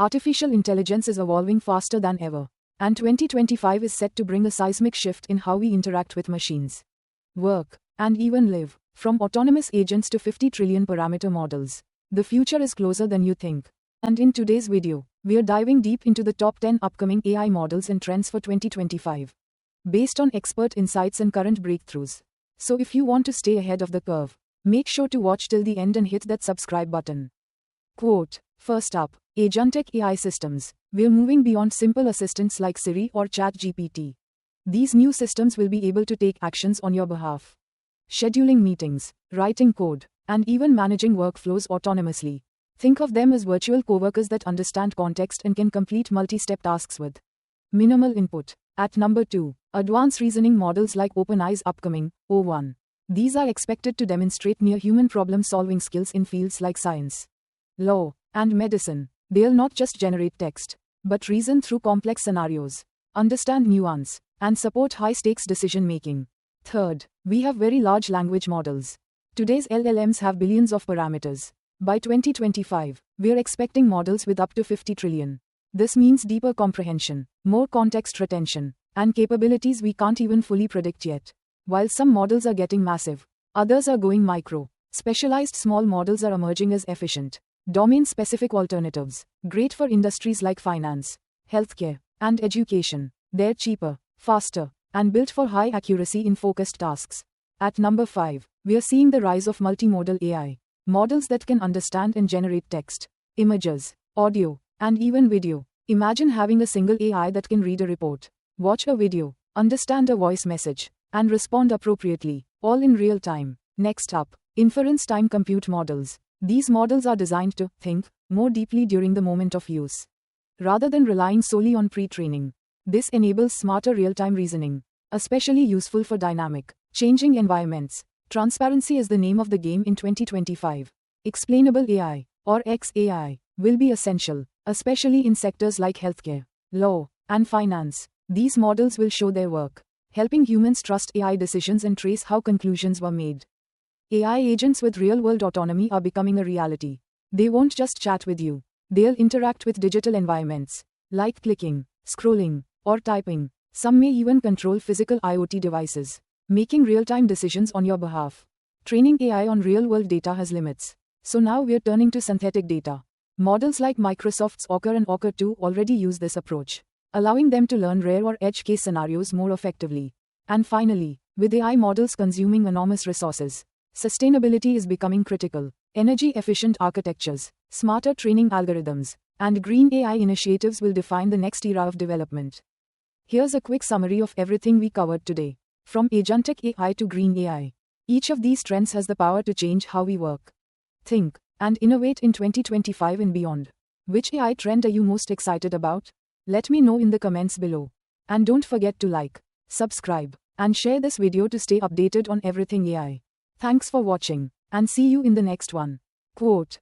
Artificial intelligence is evolving faster than ever, and 2025 is set to bring a seismic shift in how we interact with machines, work, and even live. From autonomous agents to 50 trillion parameter models, the future is closer than you think. And in today's video, we are diving deep into the top 10 upcoming AI models and trends for 2025, based on expert insights and current breakthroughs. So if you want to stay ahead of the curve, make sure to watch till the end and hit that subscribe button. Quote, first up, Agentic AI systems. We're moving beyond simple assistants like Siri or ChatGPT. These new systems will be able to take actions on your behalf, scheduling meetings, writing code, and even managing workflows autonomously. Think of them as virtual coworkers that understand context and can complete multi-step tasks with minimal input. At number 2, advanced reasoning models like OpenAI's upcoming O1. These are expected to demonstrate near-human problem-solving skills in fields like science, law, and medicine. They'll not just generate text, but reason through complex scenarios, understand nuance, and support high-stakes decision-making. Third, we have very large language models. Today's LLMs have billions of parameters. By 2025, we're expecting models with up to 50 trillion. This means deeper comprehension, more context retention, and capabilities we can't even fully predict yet. While some models are getting massive, others are going micro. Specialized small models are emerging as efficient, domain-specific alternatives, great for industries like finance, healthcare, and education. They're cheaper, faster, and built for high accuracy in focused tasks. At number 5, we're seeing the rise of multimodal AI. Models that can understand and generate text, images, audio, and even video. Imagine having a single AI that can read a report, watch a video, understand a voice message, and respond appropriately, all in real time. Next up, inference time compute models. These models are designed to think more deeply during the moment of use, rather than relying solely on pre-training. This enables smarter real-time reasoning, especially useful for dynamic, changing environments. Transparency is the name of the game in 2025. Explainable AI, or XAI, will be essential, especially in sectors like healthcare, law, and finance. These models will show their work, helping humans trust AI decisions and trace how conclusions were made. AI agents with real-world autonomy are becoming a reality. They won't just chat with you. They'll interact with digital environments, like clicking, scrolling, or typing. Some may even control physical IoT devices, making real-time decisions on your behalf. Training AI on real-world data has limits, so now we're turning to synthetic data. Models like Microsoft's Orca and Orca 2 already use this approach, allowing them to learn rare or edge case scenarios more effectively. And finally, with AI models consuming enormous resources, sustainability is becoming critical. Energy-efficient architectures, smarter training algorithms, and green AI initiatives will define the next era of development. Here's a quick summary of everything we covered today. From Agentic AI to Green AI, each of these trends has the power to change how we work, think, and innovate in 2025 and beyond. Which AI trend are you most excited about? Let me know in the comments below. And don't forget to like, subscribe, and share this video to stay updated on everything AI. Thanks for watching, and see you in the next one. Quote.